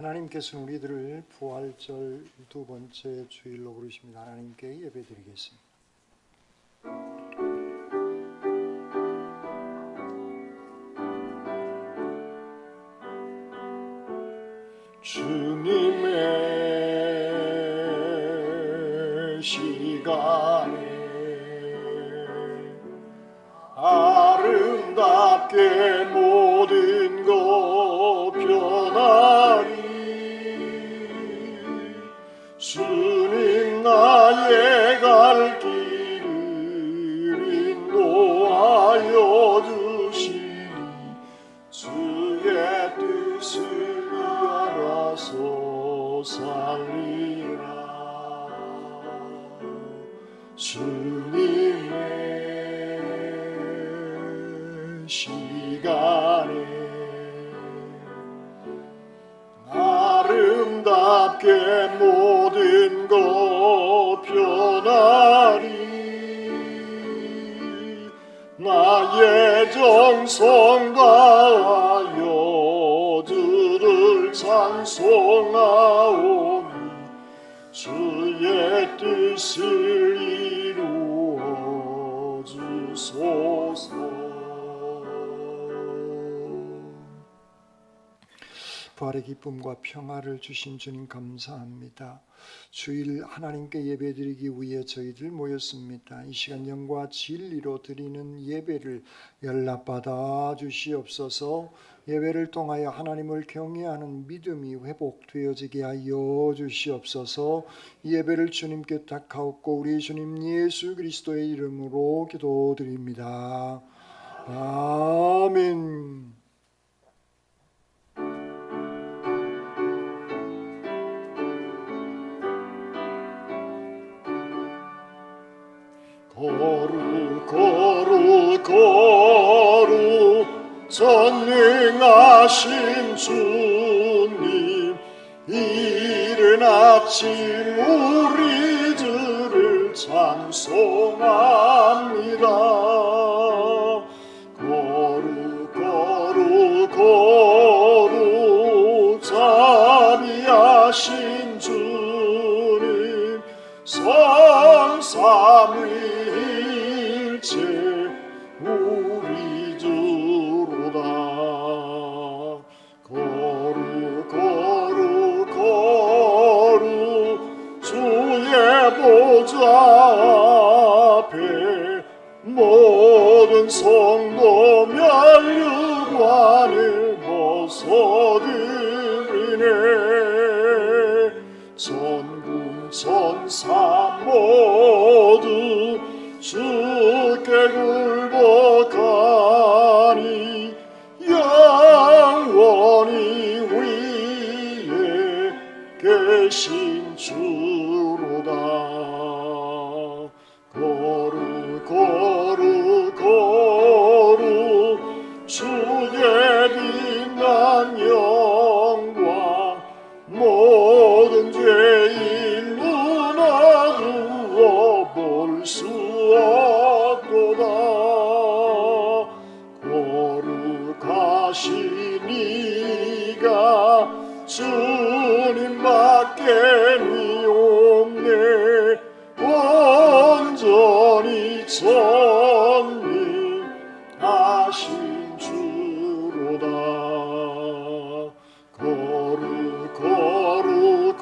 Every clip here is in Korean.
하나님께서는 우리들을 부활절 두 번째 주일로 부르십니다. 하나님께 예배드리겠습니다. 주님의 시간에 아름답게 모든 것 변하리. 주님 나의 갈 길을 인도하여 주시니 주의 뜻을 알아서 살리라. 주님의 시간에 아름답게 모든 것 변하리. 나의 정성 다하여 주를 찬송하오니 주의 뜻을 이루어 주소서. 부활의 기쁨과 평화를 주신 주님 감사합니다. 주일 하나님께 예배드리기 위해 저희들 모였습니다. 이 시간 영과 진리로 드리는 예배를 연락받아 주시옵소서. 예배를 통하여 하나님을 경외하는 믿음이 회복되어지게 하여 주시옵소서. 이 예배를 주님께 탁하옵고 우리 주님 예수 그리스도의 이름으로 기도드립니다. 아멘. 거룩 전능하신 주님, 이른 아침 우리 주를 찬송합니다. 거룩 자비하신 주님, 성삼위일체 우리 주로다. 거룩 주의 보좌 앞에 모든 성도 면류관을 벗어드리네. 전군 천사 모두 주께 굴복하니 영원히 위에 계신 주로다. 거룩 주의 빛난 영광 모든 죄인 눈 어두워 볼 수 없도다. 거룩하신 이가 주님밖에 니 없네. 온전히 전능하신 주로다. 거룩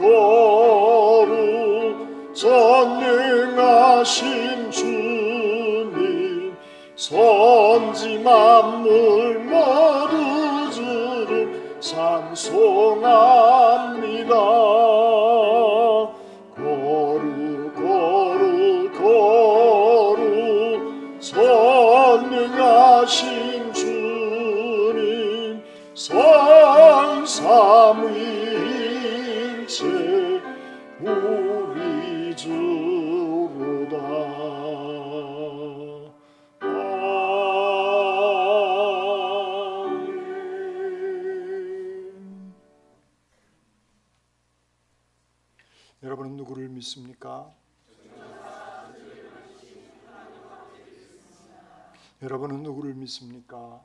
전능하신 주님, 선지 만물 모두 주를 찬송합니다. 거룩 전능하신 주님, 성삼위일체 우리 주로다. 아멘. 여러분은 누구를 믿습니까? 여러분은 누구를 믿습니까?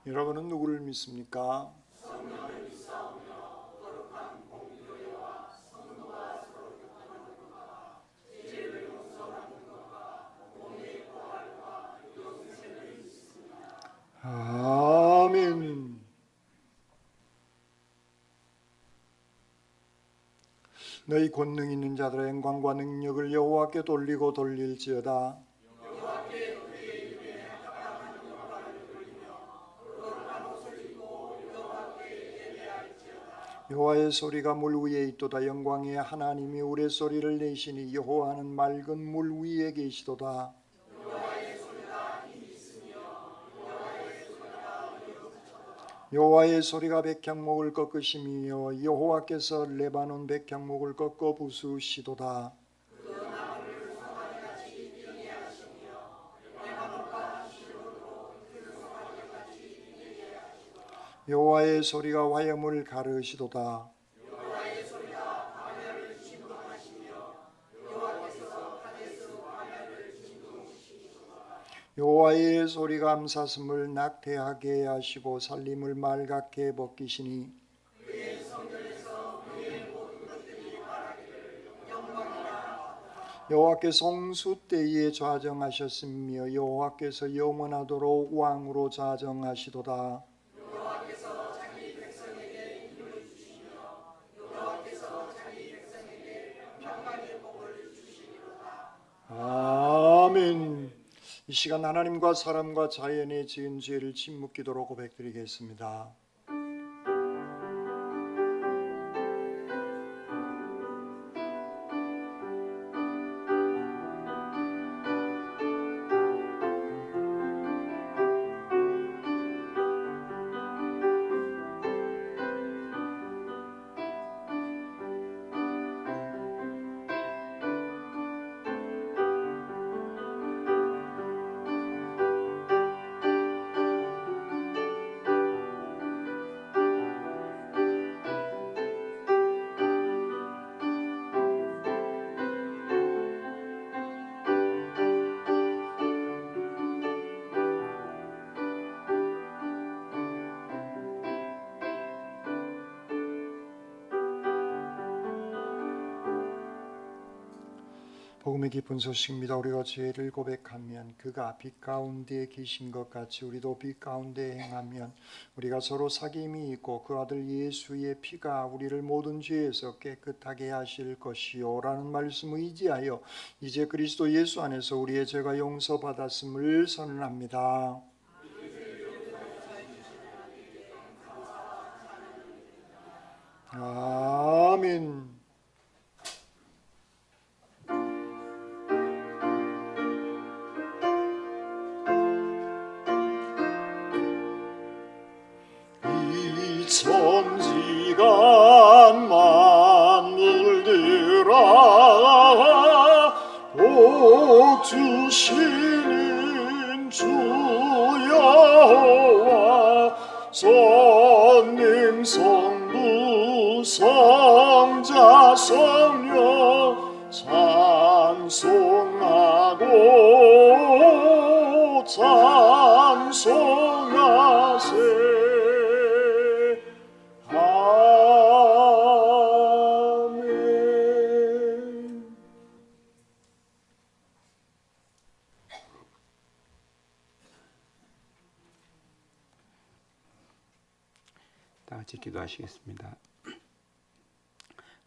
여러분은 누구를 믿습니까? 아멘. 너희 권능 있는 자들의 영광과 능력을 여호와께 돌리고 돌릴지어다. 여호와의 소리가 물 위에 있도다. 영광의 하나님이 우레소리를 내시니 여호와는 맑은 물 위에 계시도다. 여호와의 소리가 백향목을 꺾으시며 여호와께서 레바논 백향목을 꺾어 부수시도다. 여호와의 소리가 화염을 가르시도다. 여호와의 소리가 암사슴을 낙태하게 하시고 살림을 말갛게 벗기시니 여호와께서 홍수 때에 좌정하셨으며 여호와께서 영원하도록 왕으로 좌정하시도다. 아멘. 이 시간 하나님과 사람과 자연에 지은 죄를 침묵기도로 고백드리겠습니다. 복음의 기쁜 소식입니다. 우리가 죄를 고백하면 그가 빛 가운데 계신 것 같이 우리도 빛 가운데 행하면 우리가 서로 사귐이 있고 그 아들 예수의 피가 우리를 모든 죄에서 깨끗하게 하실 것이요 라는 말씀을 의지하여 이제 그리스도 예수 안에서 우리의 죄가 용서받았음을 선언합니다. 아멘. 천지간 만물들아 복 주시는 주 여호와 성령 성부 성자 성령 찬송하고 찬송하세. 다 같이 기도하시겠습니다.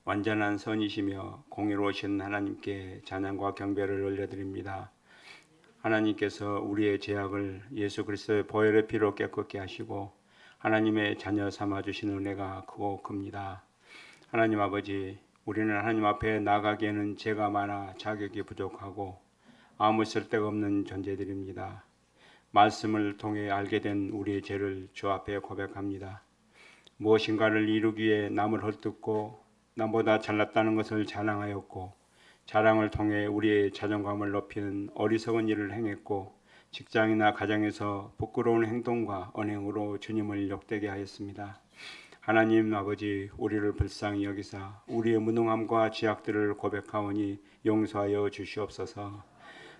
완전한 선이시며 공의로우신 하나님께 찬양과 경배를 올려드립니다. 하나님께서 우리의 죄악을 예수 그리스도의 보혈의 피로 깨끗게 하시고 하나님의 자녀 삼아주신 은혜가 크고 큽니다. 하나님 아버지, 우리는 하나님 앞에 나가기에는 죄가 많아 자격이 부족하고 아무 쓸데가 없는 존재들입니다. 말씀을 통해 알게 된 우리의 죄를 주 앞에 고백합니다. 무엇인가를 이루기 위해 남을 헐뜯고 남보다 잘났다는 것을 자랑하였고 자랑을 통해 우리의 자존감을 높이는 어리석은 일을 행했고 직장이나 가정에서 부끄러운 행동과 언행으로 주님을 욕되게 하였습니다. 하나님 아버지, 우리를 불쌍히 여기사 우리의 무능함과 죄악들을 고백하오니 용서하여 주시옵소서.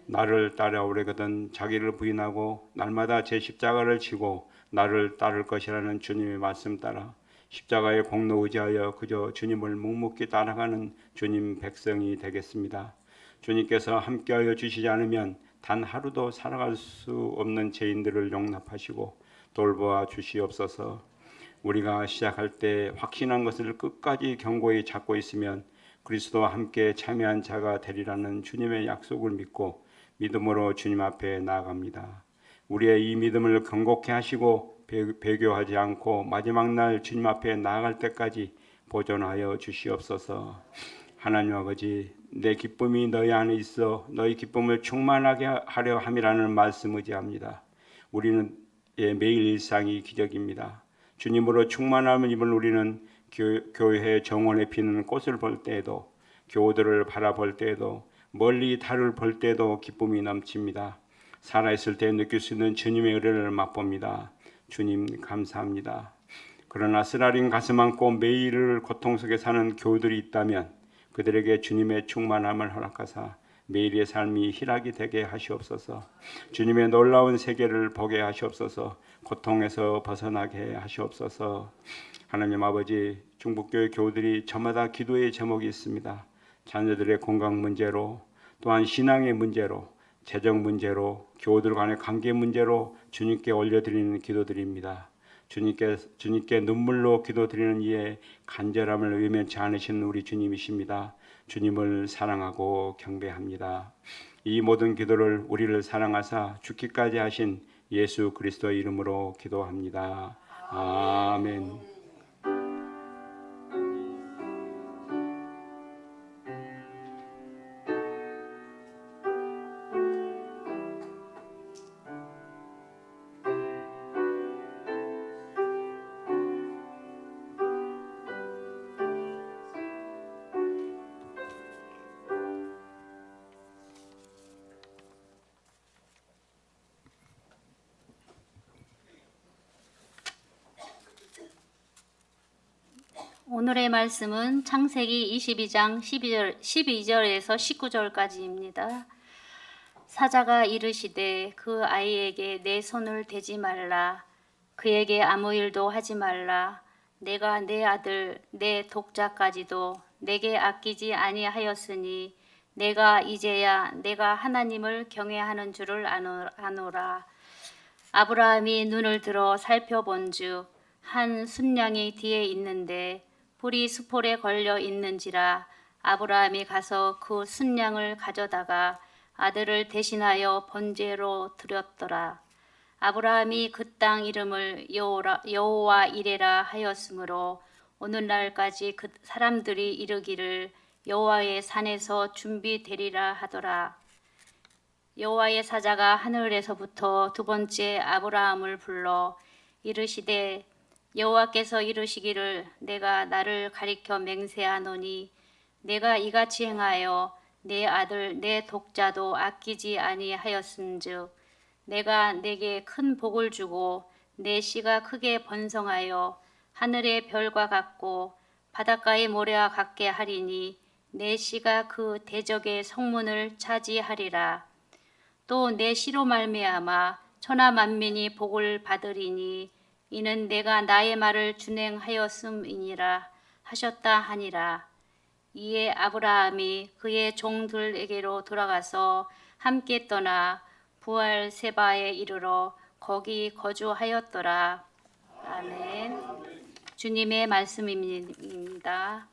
나를 따라오려거든 자기를 부인하고 날마다 제 십자가를 지고 나를 따를 것이라는 주님의 말씀 따라 십자가의 공로 의지하여 그저 주님을 묵묵히 따라가는 주님 백성이 되겠습니다. 주님께서 함께하여 주시지 않으면 단 하루도 살아갈 수 없는 죄인들을 용납하시고 돌보아 주시옵소서. 우리가 시작할 때 확신한 것을 끝까지 견고히 잡고 있으면 그리스도와 함께 참여한 자가 되리라는 주님의 약속을 믿고 믿음으로 주님 앞에 나아갑니다. 우리의 이 믿음을 견고케 하시고 배교하지 않고 마지막 날 주님 앞에 나아갈 때까지 보존하여 주시옵소서. 하나님 아버지, 내 기쁨이 너희 안에 있어 너희 기쁨을 충만하게 하려 함이라는 말씀 의지합니다. 우리는 매일 일상이 기적입니다. 주님으로 충만함을 입은 우리는 교회 정원에 피는 꽃을 볼 때에도 교우들을 바라볼 때에도 멀리 달을 볼 때에도 기쁨이 넘칩니다. 살아있을 때 느낄 수 있는 주님의 은혜를 맛봅니다. 주님 감사합니다. 그러나 쓰라린 가슴 안고 매일을 고통 속에 사는 교우들이 있다면 그들에게 주님의 충만함을 허락하사 매일의 삶이 희락이 되게 하시옵소서. 주님의 놀라운 세계를 보게 하시옵소서. 고통에서 벗어나게 하시옵소서. 하나님 아버지, 중북교회 교우들이 저마다 기도의 제목이 있습니다. 자녀들의 건강 문제로, 또한 신앙의 문제로, 재정 문제로, 교우들 간의 관계 문제로 주님께 올려드리는 기도드립니다. 주님께 눈물로 기도드리는 이에 간절함을 외면치 않으신 우리 주님이십니다. 주님을 사랑하고 경배합니다. 이 모든 기도를 우리를 사랑하사 죽기까지 하신 예수 그리스도의 이름으로 기도합니다. 아멘. 오늘의 말씀은 창세기 22장 12절에서 19절까지입니다. 사자가 이르시되 그 아이에게 내 손을 대지 말라. 그에게 아무 일도 하지 말라. 내가 내 아들 내 독자까지도 내게 아끼지 아니하였으니 내가 이제야 내가 하나님을 경외하는 줄을 아노라. 아브라함이 눈을 들어 살펴본즉 한 순양이 뒤에 있는데 불이 수폴에 걸려 있는지라. 아브라함이 가서 그 순양을 가져다가 아들을 대신하여 번제로 드렸더라. 아브라함이 그 땅 이름을 여호와 이레라 하였으므로 오늘날까지 그 사람들이 이르기를 여호와의 산에서 준비되리라 하더라. 여호와의 사자가 하늘에서부터 두 번째 아브라함을 불러 이르시되 여호와께서 이르시기를 내가 나를 가리켜 맹세하노니 내가 이같이 행하여 내 아들 내 독자도 아끼지 아니하였은즉 내가 내게 큰 복을 주고 내 씨가 크게 번성하여 하늘의 별과 같고 바닷가의 모래와 같게 하리니 내 씨가 그 대적의 성문을 차지하리라. 또 내 씨로 말미암아 천하 만민이 복을 받으리니 이는 내가 나의 말을 준행하였음이니라 하셨다 하니라. 이에 아브라함이 그의 종들에게로 돌아가서 함께 떠나 부알세바에 이르러 거기 거주하였더라. 아멘. 주님의 말씀입니다.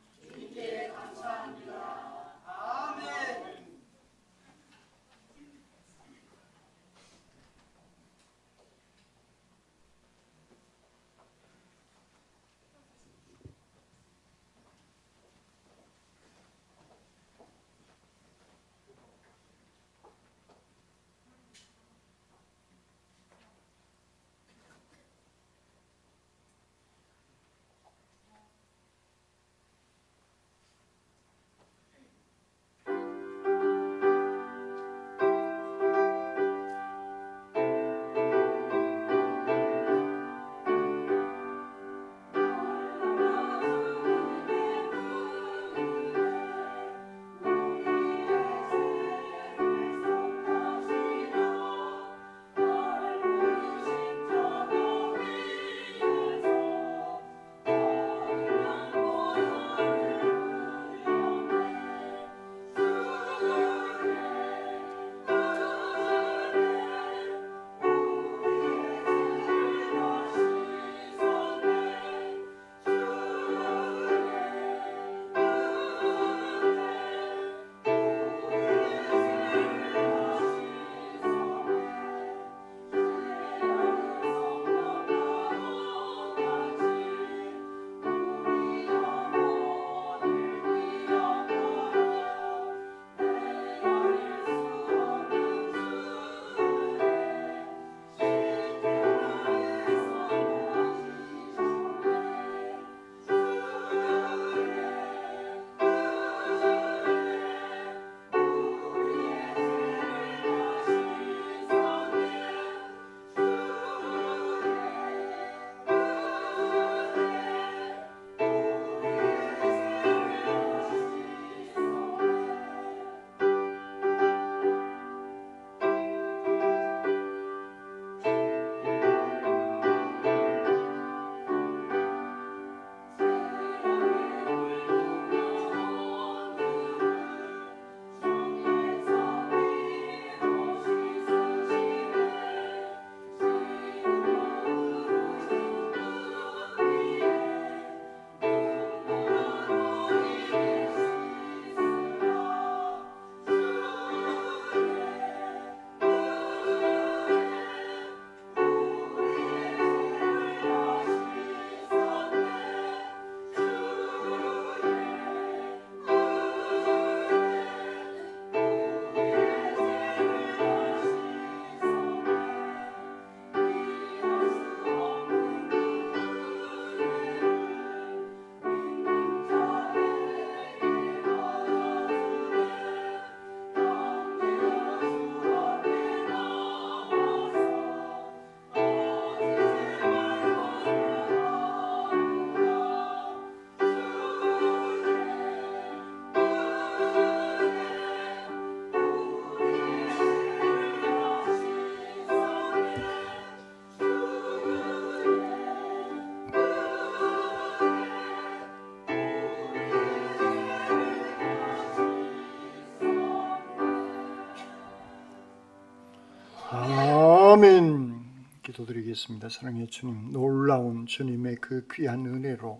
아멘. 기도드리겠습니다. 사랑의 주님, 놀라운 주님의 그 귀한 은혜로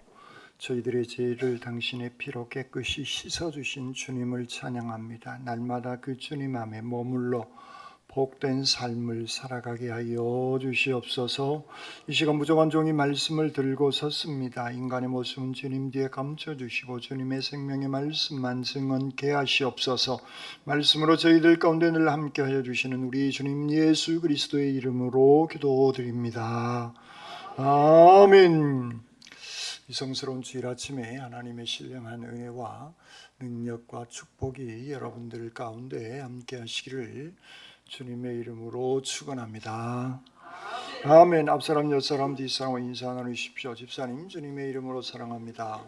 저희들의 죄를 당신의 피로 깨끗이 씻어주신 주님을 찬양합니다. 날마다 그 주님 안에 머물러 복된 삶을 살아가게 하여 주시옵소서. 이 시간 부족한 종이 말씀을 들고 섰습니다. 인간의 모습은 주님 뒤에 감춰주시고 주님의 생명의 말씀만 증언케 하시옵소서. 말씀으로 저희들 가운데 늘 함께하여 주시는 우리 주님 예수 그리스도의 이름으로 기도드립니다. 아멘. 이성스러운 주일 아침에 하나님의 신령한 은혜와 능력과 축복이 여러분들 가운데 함께 하시기를 주님의 이름으로 축원합니다. 아멘. 앞사람, 옆사람, 뒷사람 인사 나누십시오. 집사님, 주님의 이름으로 사랑합니다.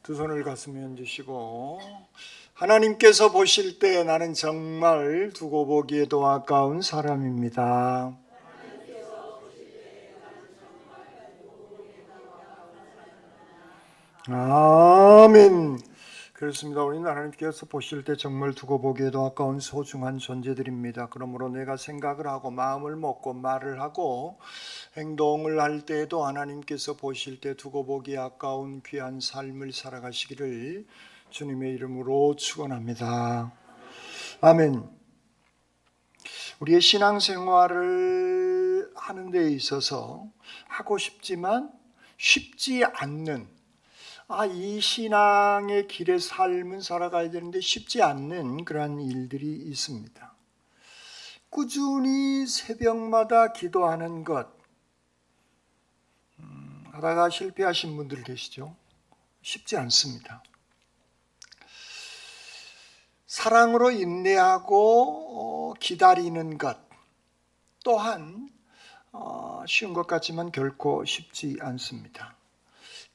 두 손을 가슴에 얹으시고 하나님께서 보실 때 나는 정말 두고 보기에도 아까운 사람입니다. 아멘. 그렇습니다. 우리는 하나님께서 보실 때 정말 두고 보기에도 아까운 소중한 존재들입니다. 그러므로 내가 생각을 하고 마음을 먹고 말을 하고 행동을 할 때에도 하나님께서 보실 때 두고 보기 아까운 귀한 삶을 살아가시기를 주님의 이름으로 축원합니다. 아멘. 우리의 신앙생활을 하는 데 있어서 하고 싶지만 쉽지 않는 이 신앙의 길의 삶은 살아가야 되는데 쉽지 않는 그러한 일들이 있습니다. 꾸준히 새벽마다 기도하는 것 하다가 실패하신 분들 계시죠? 쉽지 않습니다. 사랑으로 인내하고 기다리는 것 또한 쉬운 것 같지만 결코 쉽지 않습니다.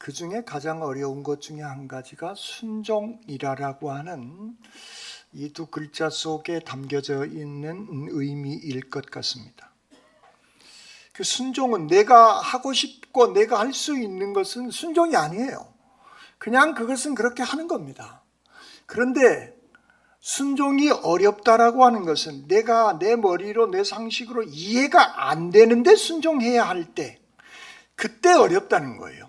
그 중에 가장 어려운 것 중에 한 가지가 순종이라고 하는 이 두 글자 속에 담겨져 있는 의미일 것 같습니다. 그 순종은 내가 하고 싶고 내가 할 수 있는 것은 순종이 아니에요. 그냥 그것은 그렇게 하는 겁니다. 그런데 순종이 어렵다라고 하는 것은 내가 내 머리로 내 상식으로 이해가 안 되는데 순종해야 할 때 그때 어렵다는 거예요.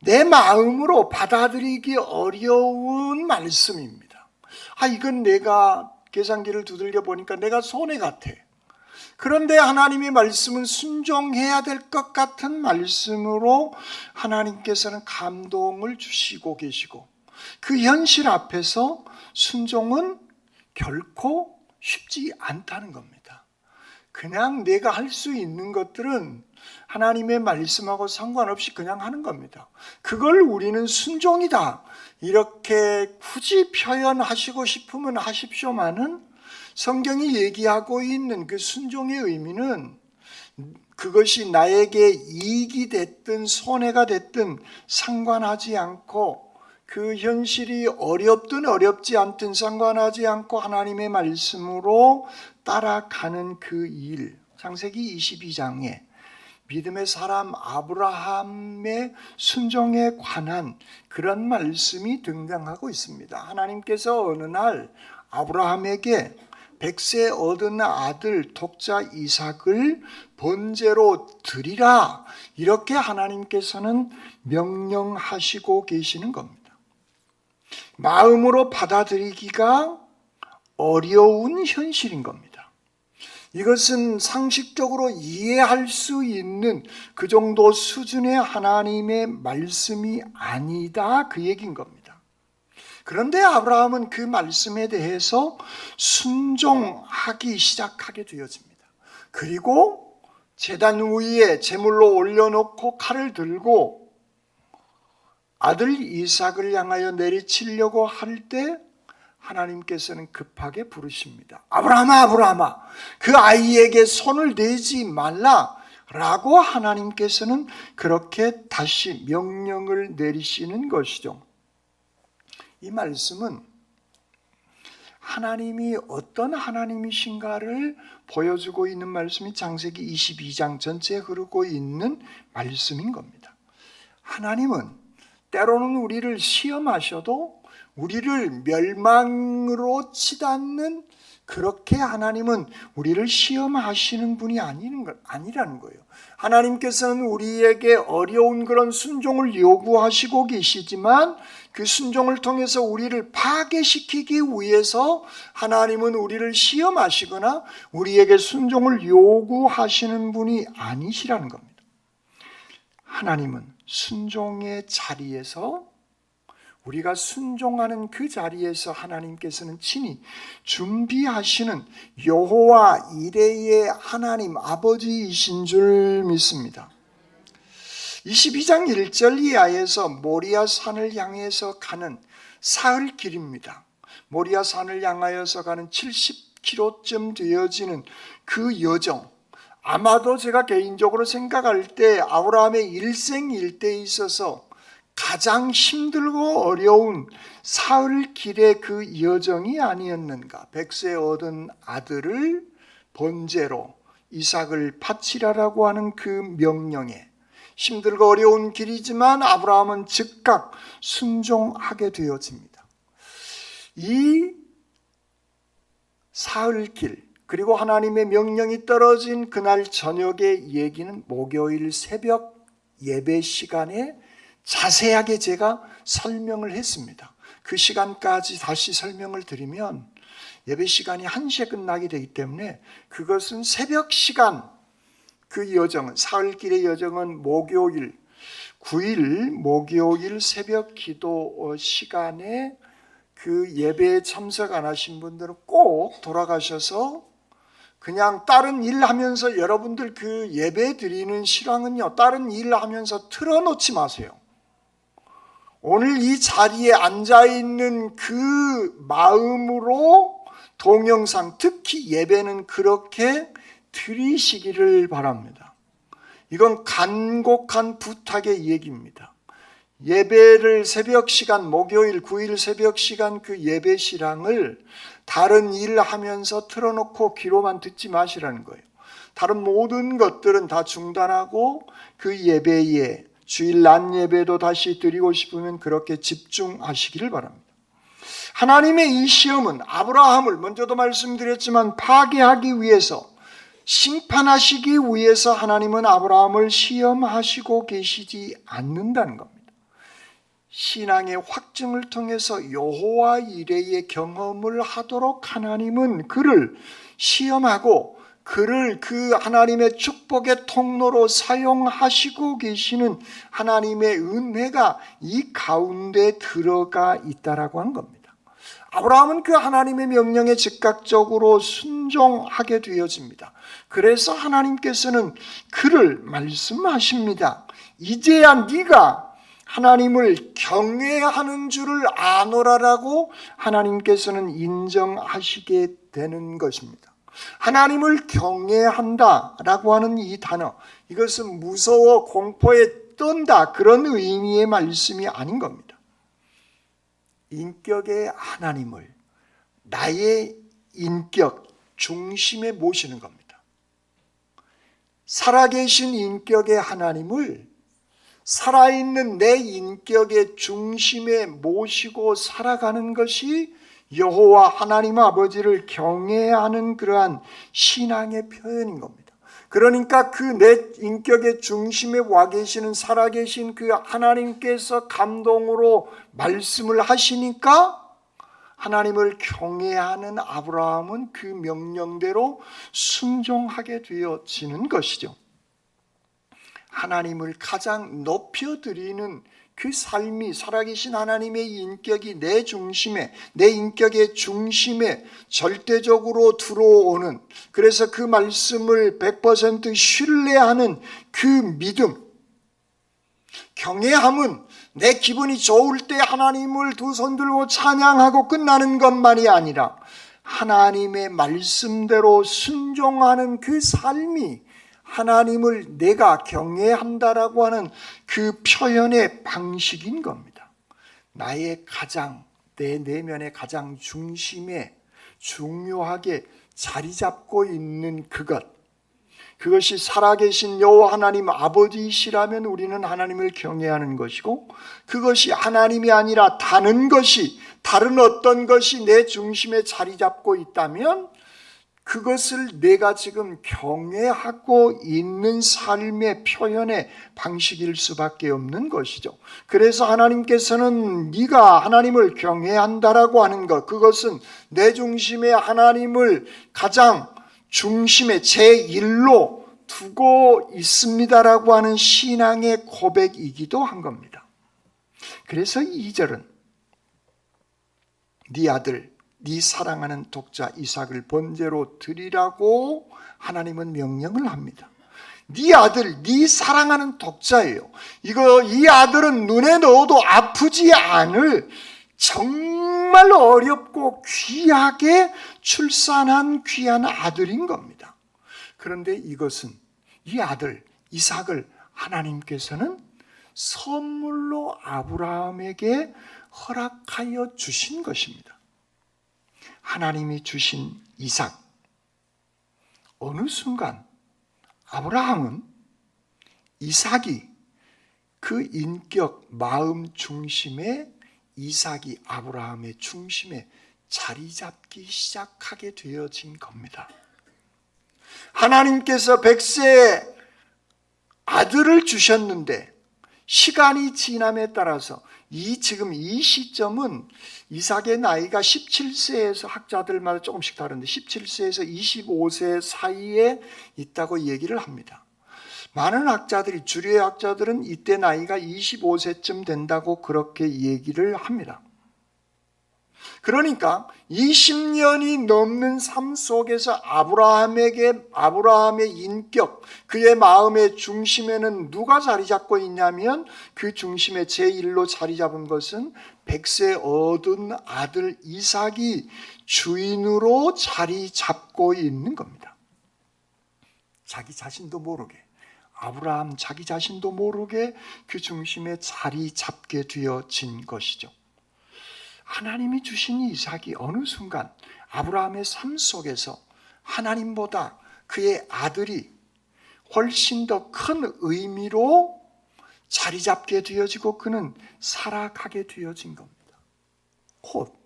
내 마음으로 받아들이기 어려운 말씀입니다. 이건 내가 계산기를 두들겨 보니까 내가 손해 같아. 그런데 하나님의 말씀은 순종해야 될 것 같은 말씀으로 하나님께서는 감동을 주시고 계시고 그 현실 앞에서 순종은 결코 쉽지 않다는 겁니다. 그냥 내가 할 수 있는 것들은 하나님의 말씀하고 상관없이 그냥 하는 겁니다. 그걸 우리는 순종이다 이렇게 굳이 표현하시고 싶으면 하십시오만은 성경이 얘기하고 있는 그 순종의 의미는 그것이 나에게 이익이 됐든 손해가 됐든 상관하지 않고 그 현실이 어렵든 어렵지 않든 상관하지 않고 하나님의 말씀으로 따라가는 그 일. 창세기 22장에 믿음의 사람 아브라함의 순종에 관한 그런 말씀이 등장하고 있습니다. 하나님께서 어느 날 아브라함에게 100세 얻은 아들 독자 이삭을 번제로 드리라 이렇게 하나님께서는 명령하시고 계시는 겁니다. 마음으로 받아들이기가 어려운 현실인 겁니다. 이것은 상식적으로 이해할 수 있는 그 정도 수준의 하나님의 말씀이 아니다 그 얘기인 겁니다. 그런데 아브라함은 그 말씀에 대해서 순종하기 시작하게 되어집니다. 그리고 제단 위에 제물로 올려놓고 칼을 들고 아들 이삭을 향하여 내리치려고 할 때 하나님께서는 급하게 부르십니다. 아브라함아, 아브라함아, 그 아이에게 손을 대지 말라 라고 하나님께서는 그렇게 다시 명령을 내리시는 것이죠. 이 말씀은 하나님이 어떤 하나님이신가를 보여주고 있는 말씀이 창세기 22장 전체에 흐르고 있는 말씀인 겁니다. 하나님은 때로는 우리를 시험하셔도 우리를 멸망으로 치닫는, 그렇게 하나님은 우리를 시험하시는 분이 아니라는 거예요. 하나님께서는 우리에게 어려운 그런 순종을 요구하시고 계시지만 그 순종을 통해서 우리를 파괴시키기 위해서 하나님은 우리를 시험하시거나 우리에게 순종을 요구하시는 분이 아니시라는 겁니다. 하나님은 순종의 자리에서, 우리가 순종하는 그 자리에서 하나님께서는 친히 준비하시는 여호와 이레의 하나님 아버지이신 줄 믿습니다. 22장 1절 이하에서 모리아 산을 향해서 가는 사흘 길입니다. 모리아 산을 향하여서 가는 70km쯤 되어지는 그 여정, 아마도 제가 개인적으로 생각할 때 아브라함의 일생일대에 있어서 가장 힘들고 어려운 사흘 길의 그 여정이 아니었는가. 100세 얻은 아들을 번제로 이삭을 바치라라고 하는 그 명령에 힘들고 어려운 길이지만 아브라함은 즉각 순종하게 되어집니다. 이 사흘 길, 그리고 하나님의 명령이 떨어진 그날 저녁의 얘기는 목요일 새벽 예배 시간에 자세하게 제가 설명을 했습니다. 그 시간까지 다시 설명을 드리면 예배 시간이 1시에 끝나게 되기 때문에 그것은 새벽 시간, 그 여정은, 사흘길의 여정은 목요일 9일 목요일 새벽 기도 시간에 그 예배에 참석 안 하신 분들은 꼭 돌아가셔서 그냥 다른 일 하면서, 여러분들 그 예배 드리는 실황은요, 다른 일 하면서 틀어놓지 마세요. 오늘 이 자리에 앉아있는 그 마음으로 동영상, 특히 예배는 그렇게 드리시기를 바랍니다. 이건 간곡한 부탁의 얘기입니다. 예배를 새벽 시간, 목요일 9일 새벽 시간 그 예배 실황을 다른 일 하면서 틀어놓고 귀로만 듣지 마시라는 거예요. 다른 모든 것들은 다 중단하고 그 예배에, 주일 낮 예배도 다시 드리고 싶으면 그렇게 집중하시기를 바랍니다. 하나님의 이 시험은 아브라함을, 먼저도 말씀드렸지만, 파괴하기 위해서, 심판하시기 위해서 하나님은 아브라함을 시험하시고 계시지 않는다는 겁니다. 신앙의 확증을 통해서 여호와 이레의 경험을 하도록 하나님은 그를 시험하고 그를 그 하나님의 축복의 통로로 사용하시고 계시는 하나님의 은혜가 이 가운데 들어가 있다라고 한 겁니다. 아브라함은 그 하나님의 명령에 즉각적으로 순종하게 되어집니다. 그래서 하나님께서는 그를 말씀하십니다. 이제야 네가 하나님을 경외하는 줄을 아노라라고 하나님께서는 인정하시게 되는 것입니다. 하나님을 경외한다라고 하는 이 단어, 이것은 무서워 공포에 떤다, 그런 의미의 말씀이 아닌 겁니다. 인격의 하나님을 나의 인격 중심에 모시는 겁니다. 살아계신 인격의 하나님을 살아있는 내 인격의 중심에 모시고 살아가는 것이 여호와 하나님 아버지를 경외하는 그러한 신앙의 표현인 겁니다. 그러니까 그 내 인격의 중심에 와 계시는, 살아계신 그 하나님께서 감동으로 말씀을 하시니까 하나님을 경외하는 아브라함은 그 명령대로 순종하게 되어지는 것이죠. 하나님을 가장 높여드리는 그 삶이, 살아계신 하나님의 인격이 내 중심에, 내 인격의 중심에 절대적으로 들어오는, 그래서 그 말씀을 100% 신뢰하는 그 믿음, 경외함은 내 기분이 좋을 때 하나님을 두 손 들고 찬양하고 끝나는 것만이 아니라 하나님의 말씀대로 순종하는 그 삶이 하나님을 내가 경외한다라고 하는 그 표현의 방식인 겁니다. 나의 가장, 내 내면의 가장 중심에 중요하게 자리 잡고 있는 그것, 그것이 살아계신 여호와 하나님 아버지이시라면 우리는 하나님을 경외하는 것이고, 그것이 하나님이 아니라 다른 것이, 다른 어떤 것이 내 중심에 자리 잡고 있다면 그것을 내가 지금 경외하고 있는 삶의 표현의 방식일 수밖에 없는 것이죠. 그래서 하나님께서는 네가 하나님을 경외한다라고 하는 것, 그것은 내 중심에 하나님을 가장 중심에 제1로 두고 있습니다라고 하는 신앙의 고백이기도 한 겁니다. 그래서 2절은 네 아들 네 사랑하는 독자 이삭을 번제로 드리라고 하나님은 명령을 합니다. 네 아들, 네 사랑하는 독자예요. 이 아들은 눈에 넣어도 아프지 않을 정말 어렵고 귀하게 출산한 귀한 아들인 겁니다. 그런데 이것은 이 아들 이삭을 하나님께서는 선물로 아브라함에게 허락하여 주신 것입니다. 하나님이 주신 이삭, 어느 순간 아브라함은 이삭이 그 인격 마음 중심에, 이삭이 아브라함의 중심에 자리 잡기 시작하게 되어진 겁니다. 하나님께서 100세의 아들을 주셨는데 시간이 지남에 따라서 지금 이 시점은 이삭의 나이가 17세에서 학자들마다 조금씩 다른데 17세에서 25세 사이에 있다고 얘기를 합니다. 많은 학자들이, 주류의 학자들은 이때 나이가 25세쯤 된다고 그렇게 얘기를 합니다. 그러니까 20년이 넘는 삶 속에서 아브라함의 인격, 그의 마음의 중심에는 누가 자리 잡고 있냐면, 그 중심에 제1로 자리 잡은 것은 100세 얻은 아들 이삭이 주인으로 자리 잡고 있는 겁니다. 자기 자신도 모르게, 아브라함 자기 자신도 모르게 그 중심에 자리 잡게 되어진 것이죠. 하나님이 주신 이삭이 어느 순간 아브라함의 삶 속에서 하나님보다 그의 아들이 훨씬 더 큰 의미로 자리 잡게 되어지고 그는 살아가게 되어진 겁니다. 곧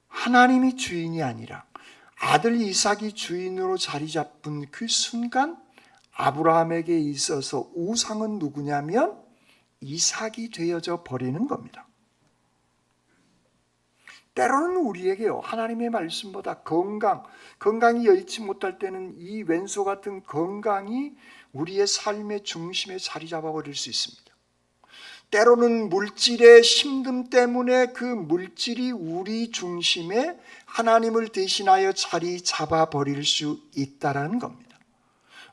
하나님이 주인이 아니라 아들 이삭이 주인으로 자리 잡은 그 순간 아브라함에게 있어서 우상은 누구냐면 이삭이 되어져 버리는 겁니다. 때로는 우리에게요, 하나님의 말씀보다 건강이 여의치 못할 때는 이 왼소 같은 건강이 우리의 삶의 중심에 자리 잡아버릴 수 있습니다. 때로는 물질의 힘듦 때문에 그 물질이 우리 중심에 하나님을 대신하여 자리 잡아버릴 수 있다는 겁니다.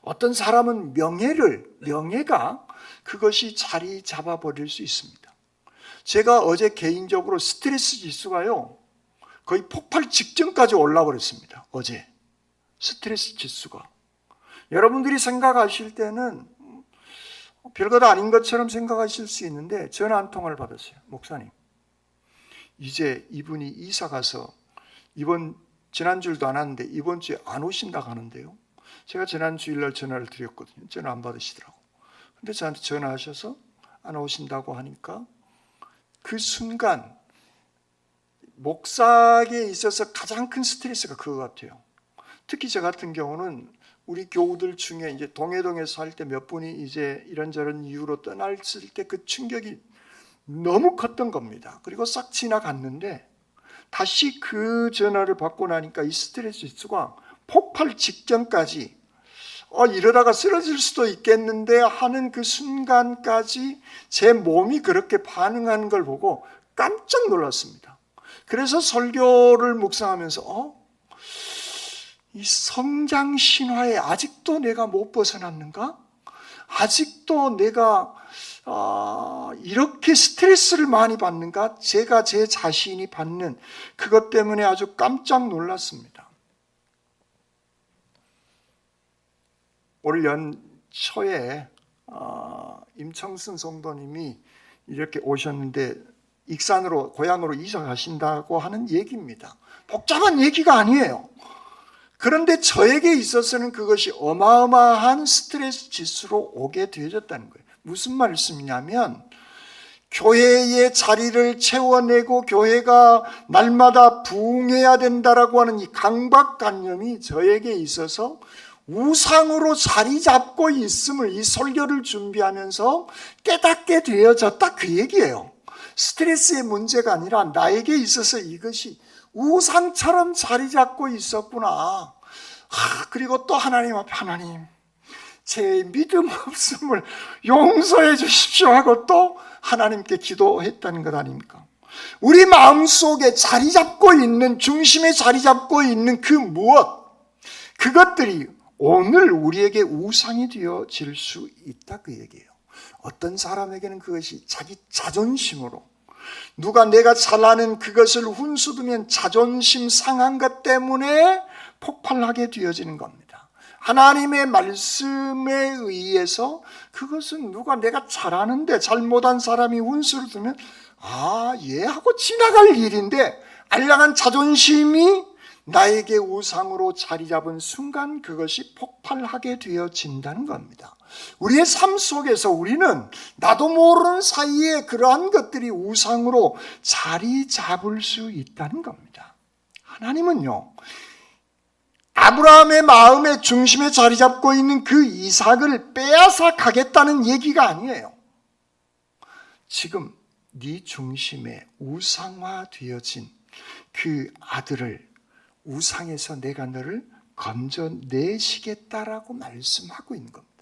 어떤 사람은 명예가 그것이 자리 잡아버릴 수 있습니다. 제가 어제 개인적으로 스트레스 지수가요, 거의 폭발 직전까지 올라버렸습니다. 어제 스트레스 지수가. 여러분들이 생각하실 때는 별것 아닌 것처럼 생각하실 수 있는데, 전화 한 통화를 받았어요. 목사님, 이제 이분이 이사 가서 지난주일도 안 왔는데 이번 주에 안 오신다고 하는데요. 제가 지난 주일날 전화를 드렸거든요. 전화 안 받으시더라고. 근데 저한테 전화하셔서 안 오신다고 하니까 그 순간 목사에게 있어서 가장 큰 스트레스가 그거 같아요. 특히 저 같은 경우는 우리 교우들 중에 이제 동해동에 살 때 몇 분이 이제 이런저런 이유로 떠났을 때 그 충격이 너무 컸던 겁니다. 그리고 싹 지나갔는데 다시 그 전화를 받고 나니까 이 스트레스 지수가 폭발 직전까지 이러다가 쓰러질 수도 있겠는데 하는 그 순간까지 제 몸이 그렇게 반응하는 걸 보고 깜짝 놀랐습니다. 그래서 설교를 묵상하면서 이 성장 신화에 아직도 내가 못 벗어났는가? 아직도 내가 이렇게 스트레스를 많이 받는가? 제가 제 자신이 받는 그것 때문에 아주 깜짝 놀랐습니다. 올 연초에 임청순 성도님이 이렇게 오셨는데 익산으로 고향으로 이사 가신다고 하는 얘기입니다. 복잡한 얘기가 아니에요. 그런데 저에게 있어서는 그것이 어마어마한 스트레스 지수로 오게 되어졌다는 거예요. 무슨 말씀이냐면 교회의 자리를 채워내고 교회가 날마다 부흥해야 된다라고 하는 이 강박관념이 저에게 있어서 우상으로 자리 잡고 있음을 이 설교를 준비하면서 깨닫게 되어졌다, 그 얘기예요. 스트레스의 문제가 아니라 나에게 있어서 이것이 우상처럼 자리 잡고 있었구나. 그리고 또 하나님 앞에, 하나님 제 믿음 없음을 용서해 주십시오 하고 또 하나님께 기도했다는 것 아닙니까? 우리 마음속에 자리 잡고 있는, 중심에 자리 잡고 있는 그 무엇, 그것들이 오늘 우리에게 우상이 되어질 수 있다, 그 얘기예요. 어떤 사람에게는 그것이 자기 자존심으로, 누가 내가 잘나는 그것을 훈수두면 자존심 상한 것 때문에 폭발하게 되어지는 겁니다. 하나님의 말씀에 의해서 그것은 누가 내가 잘하는데 잘못한 사람이 훈수를 두면 얘하고 지나갈 일인데 알량한 자존심이 나에게 우상으로 자리 잡은 순간 그것이 폭발하게 되어진다는 겁니다. 우리의 삶 속에서 우리는 나도 모르는 사이에 그러한 것들이 우상으로 자리 잡을 수 있다는 겁니다. 하나님은요, 아브라함의 마음의 중심에 자리 잡고 있는 그 이삭을 빼앗아 가겠다는 얘기가 아니에요. 지금 네 중심에 우상화되어진 그 아들을 우상에서 내가 너를 건져내시겠다라고 말씀하고 있는 겁니다.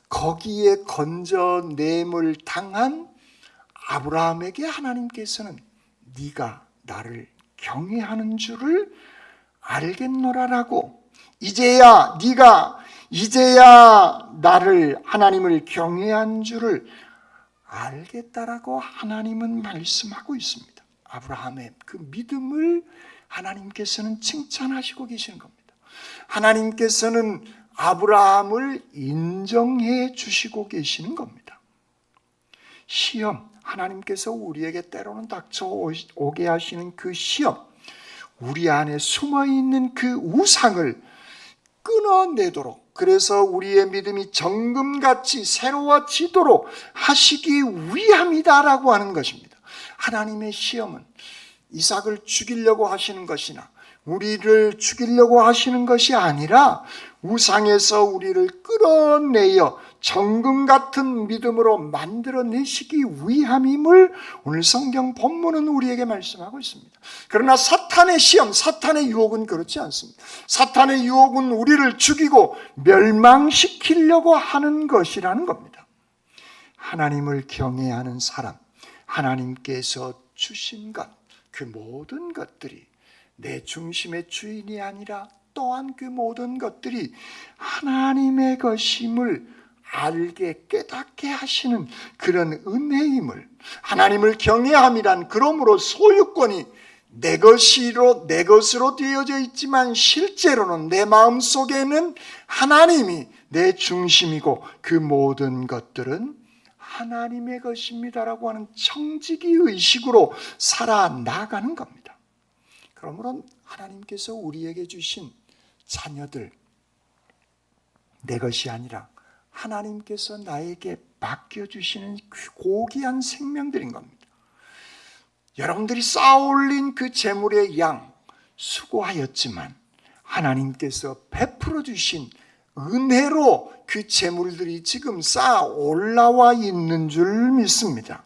거기에 건져냄을 당한 아브라함에게 하나님께서는 네가 나를 경외하는 줄을 알겠노라라고, 이제야 나를, 하나님을 경외한 줄을 알겠다라고 하나님은 말씀하고 있습니다. 아브라함의 그 믿음을 하나님께서는 칭찬하시고 계시는 겁니다. 하나님께서는 아브라함을 인정해 주시고 계시는 겁니다. 시험, 하나님께서 우리에게 때로는 닥쳐오게 하시는 그 시험, 우리 안에 숨어있는 그 우상을 끊어내도록, 그래서 우리의 믿음이 정금같이 새로워지도록 하시기 위함이다라고 하는 것입니다. 하나님의 시험은 이삭을 죽이려고 하시는 것이나 우리를 죽이려고 하시는 것이 아니라 우상에서 우리를 끌어내어 정금 같은 믿음으로 만들어내시기 위함임을 오늘 성경 본문은 우리에게 말씀하고 있습니다. 그러나 사탄의 시험, 사탄의 유혹은 그렇지 않습니다. 사탄의 유혹은 우리를 죽이고 멸망시키려고 하는 것이라는 겁니다. 하나님을 경외하는 사람, 하나님께서 주신 것, 그 모든 것들이 내 중심의 주인이 아니라 또한 그 모든 것들이 하나님의 것임을 알게 깨닫게 하시는 그런 은혜임을, 하나님을 경외함이란 그러므로 소유권이 내 것으로 되어져 있지만 실제로는 내 마음속에는 하나님이 내 중심이고 그 모든 것들은 하나님의 것입니다라고 하는 청지기 의식으로 살아나가는 겁니다. 그러므로 하나님께서 우리에게 주신 자녀들, 내 것이 아니라 하나님께서 나에게 맡겨주시는 고귀한 생명들인 겁니다. 여러분들이 쌓아올린 그 재물의 양 수고하였지만 하나님께서 베풀어 주신 은혜로 그 재물들이 지금 쌓아 올라와 있는 줄 믿습니다.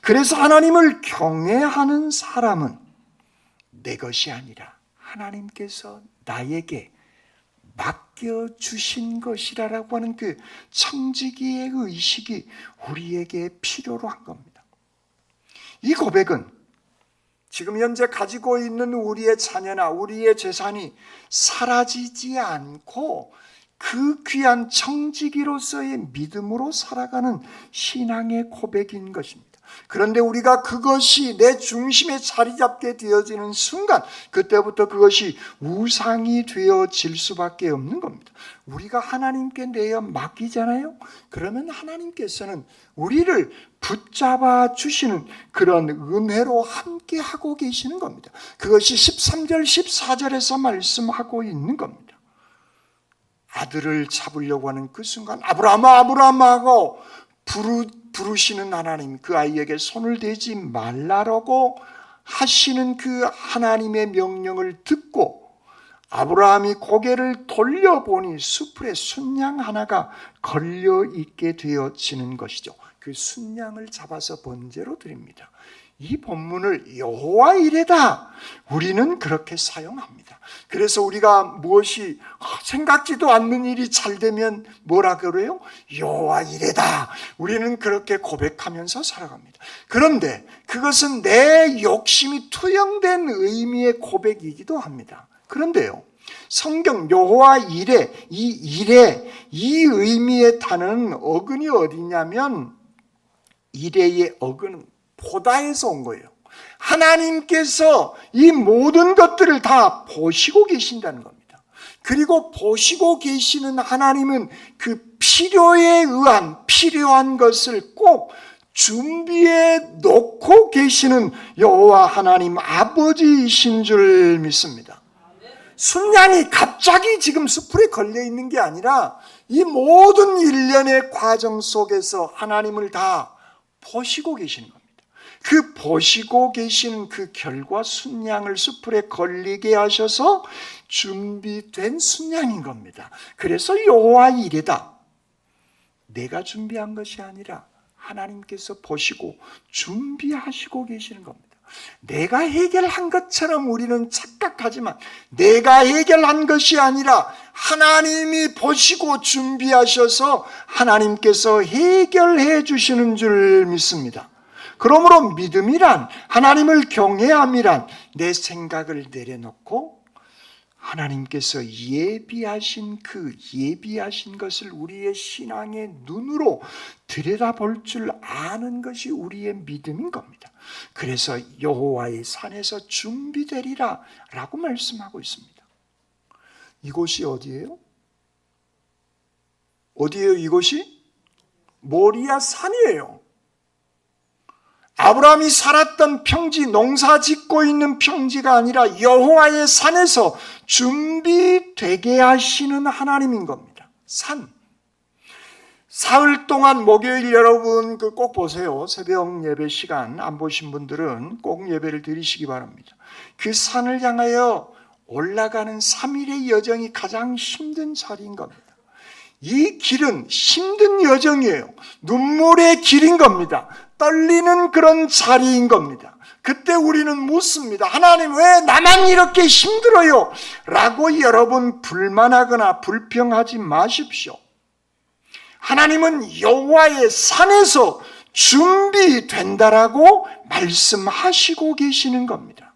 그래서 하나님을 경외하는 사람은 내 것이 아니라 하나님께서 나에게 맡겨주신 것이라고 하는 그 청지기의 의식이 우리에게 필요로 한 겁니다. 이 고백은 지금 현재 가지고 있는 우리의 자녀나 우리의 재산이 사라지지 않고 그 귀한 청지기로서의 믿음으로 살아가는 신앙의 고백인 것입니다. 그런데 우리가 그것이 내 중심에 자리 잡게 되어지는 순간, 그때부터 그것이 우상이 되어질 수밖에 없는 겁니다. 우리가 하나님께 내어 맡기잖아요. 그러면 하나님께서는 우리를 붙잡아 주시는 그런 은혜로 함께 하고 계시는 겁니다. 그것이 13절 14절에서 말씀하고 있는 겁니다. 아들을 잡으려고 하는 그 순간 아브라함아 아브라함아 하고 부르시는 하나님, 그 아이에게 손을 대지 말라라고 하시는 그 하나님의 명령을 듣고 아브라함이 고개를 돌려보니 수풀에 순양 하나가 걸려있게 되어지는 것이죠. 그 순양을 잡아서 번제로 드립니다. 이 본문을 여호와 이레다 우리는 그렇게 사용합니다. 그래서 우리가 무엇이 생각지도 않는 일이 잘 되면 뭐라 그래요? 여호와 이레다. 우리는 그렇게 고백하면서 살아갑니다. 그런데 그것은 내 욕심이 투영된 의미의 고백이기도 합니다. 그런데요, 성경 여호와 이레, 이 이레, 이 의미의 단어는 어근이 어디냐면 이레의 어근은 보다에서 온 거예요. 하나님께서 이 모든 것들을 다 보시고 계신다는 겁니다. 그리고 보시고 계시는 하나님은 그 필요한 것을 꼭 준비해 놓고 계시는 여호와 하나님 아버지이신 줄 믿습니다. 순양이 갑자기 지금 수풀에 걸려 있는 게 아니라 이 모든 일련의 과정 속에서 하나님을 다 보시고 계시는 겁니다. 그 보시고 계신 그 결과 순양을 수풀에 걸리게 하셔서 준비된 순양인 겁니다. 그래서 여호와 이레다. 내가 준비한 것이 아니라 하나님께서 보시고 준비하시고 계시는 겁니다. 내가 해결한 것처럼 우리는 착각하지만 내가 해결한 것이 아니라 하나님이 보시고 준비하셔서 하나님께서 해결해 주시는 줄 믿습니다. 그러므로 믿음이란, 하나님을 경외함이란 내 생각을 내려놓고 하나님께서 예비하신 것을 우리의 신앙의 눈으로 들여다볼 줄 아는 것이 우리의 믿음인 겁니다. 그래서 여호와의 산에서 준비되리라 라고 말씀하고 있습니다. 이곳이 어디예요? 어디예요 이곳이? 모리아 산이에요. 아브라함이 살았던 평지, 농사 짓고 있는 평지가 아니라 여호와의 산에서 준비되게 하시는 하나님인 겁니다. 산. 사흘 동안 목요일 여러분 꼭 보세요. 새벽 예배 시간 안 보신 분들은 꼭 예배를 드리시기 바랍니다. 그 산을 향하여 올라가는 3일의 여정이 가장 힘든 자리인 겁니다. 이 길은 힘든 여정이에요. 눈물의 길인 겁니다. 떨리는 그런 자리인 겁니다. 그때 우리는 묻습니다. 하나님 왜 나만 이렇게 힘들어요? 라고 여러분 불만하거나 불평하지 마십시오. 하나님은 여호와의 산에서 준비된다라고 말씀하시고 계시는 겁니다.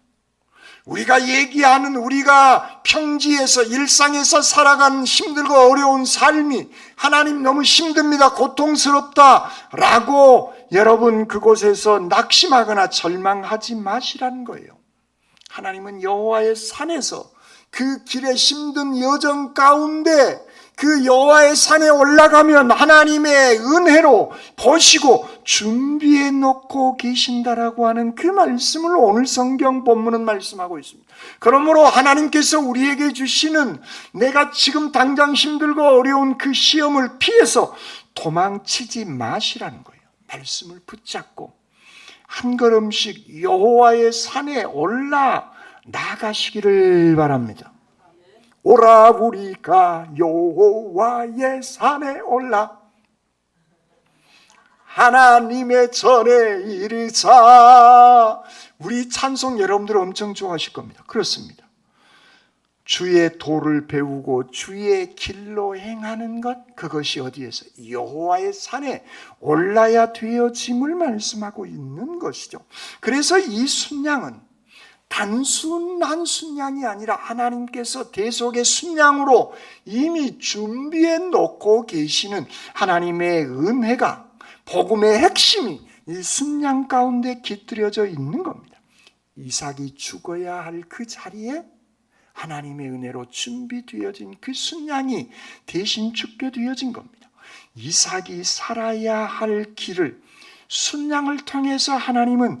우리가 얘기하는 우리가 평지에서 일상에서 살아가는 힘들고 어려운 삶이 하나님 너무 힘듭니다. 고통스럽다라고 여러분 그곳에서 낙심하거나 절망하지 마시라는 거예요. 하나님은 여호와의 산에서 그 길의 힘든 여정 가운데 그 여호와의 산에 올라가면 하나님의 은혜로 보시고 준비해 놓고 계신다라고 하는 그 말씀을 오늘 성경 본문은 말씀하고 있습니다. 그러므로 하나님께서 우리에게 주시는 내가 지금 당장 힘들고 어려운 그 시험을 피해서 도망치지 마시라는 거예요. 말씀을 붙잡고 한 걸음씩 여호와의 산에 올라 나가시기를 바랍니다. 오라 우리가 여호와의 산에 올라 하나님의 전에 이르자. 우리 찬송 여러분들 엄청 좋아하실 겁니다. 그렇습니다. 주의 도를 배우고 주의 길로 행하는 것, 그것이 어디에서? 여호와의 산에 올라야 되어짐을 말씀하고 있는 것이죠. 그래서 이 순양은 단순한 순양이 아니라 하나님께서 대속의 순양으로 이미 준비해 놓고 계시는 하나님의 은혜가, 복음의 핵심이 이 순양 가운데 깃들여져 있는 겁니다. 이삭이 죽어야 할 그 자리에 하나님의 은혜로 준비되어진 그 순양이 대신 죽게 되어진 겁니다. 이삭이 살아야 할 길을 순양을 통해서 하나님은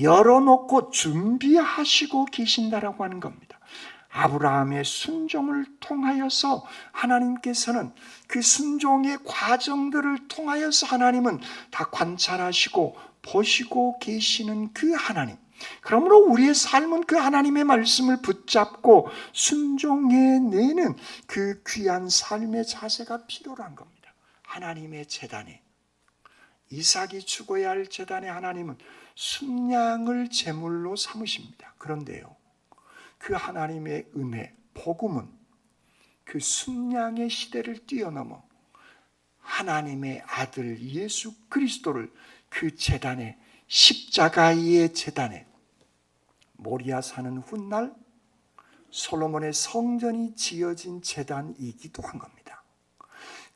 열어놓고 준비하시고 계신다라고 하는 겁니다. 아브라함의 순종을 통하여서 하나님께서는 그 순종의 과정들을 통하여서 하나님은 다 관찰하시고 보시고 계시는 그 하나님. 그러므로 우리의 삶은 그 하나님의 말씀을 붙잡고 순종해내는 그 귀한 삶의 자세가 필요한 겁니다. 하나님의 제단에, 이삭이 죽어야 할 제단에 하나님은 순양을 제물로 삼으십니다. 그런데요, 그 하나님의 은혜, 복음은 그 순양의 시대를 뛰어넘어 하나님의 아들 예수 그리스도를 그 제단에, 십자가의 제단에, 모리아 사는 훗날 솔로몬의 성전이 지어진 제단이기도 한 겁니다.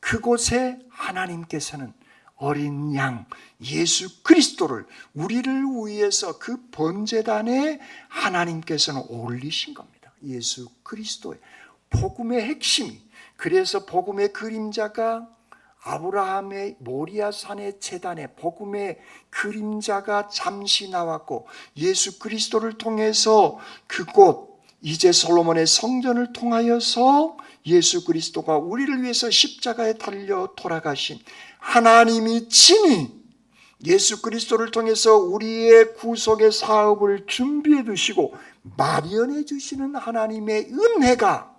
그곳에 하나님께서는 어린 양 예수 그리스도를 우리를 위해서 그 번제단에 하나님께서는 올리신 겁니다. 예수 그리스도의 복음의 핵심이, 그래서 복음의 그림자가 아브라함의 모리아산의 제단에 복음의 그림자가 잠시 나왔고, 예수 그리스도를 통해서 그곳 이제 솔로몬의 성전을 통하여서 예수 그리스도가 우리를 위해서 십자가에 달려 돌아가신 하나님이 친히 예수 그리스도를 통해서 우리의 구속의 사업을 준비해 두시고 마련해 주시는 하나님의 은혜가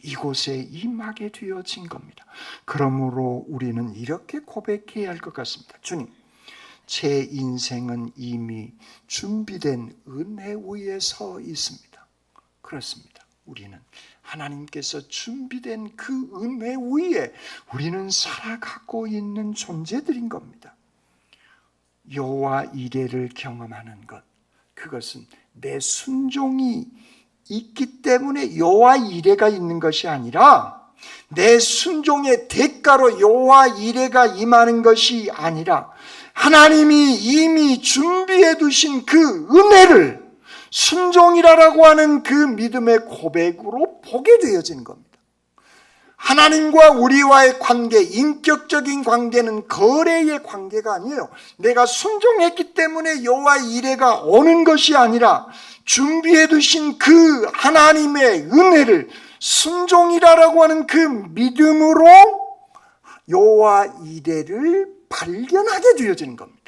이곳에 임하게 되어진 겁니다. 그러므로 우리는 이렇게 고백해야 할 것 같습니다. 주님, 제 인생은 이미 준비된 은혜 위에 서 있습니다. 그렇습니다. 우리는 하나님께서 준비된 그 은혜 위에 우리는 살아가고 있는 존재들인 겁니다. 여호와 이레를 경험하는 것, 그것은 내 순종이 있기 때문에 여호와 이레가 있는 것이 아니라, 내 순종의 대가로 여호와 이레가 임하는 것이 아니라, 하나님이 이미 준비해 두신 그 은혜를 순종이라고 하는 그 믿음의 고백으로 보게 되어지는 겁니다. 하나님과 우리와의 관계, 인격적인 관계는 거래의 관계가 아니에요. 내가 순종했기 때문에 여호와 이레가 오는 것이 아니라 준비해 두신 그 하나님의 은혜를 순종이라고 하는 그 믿음으로 여호와 이레를 발견하게 되어지는 겁니다.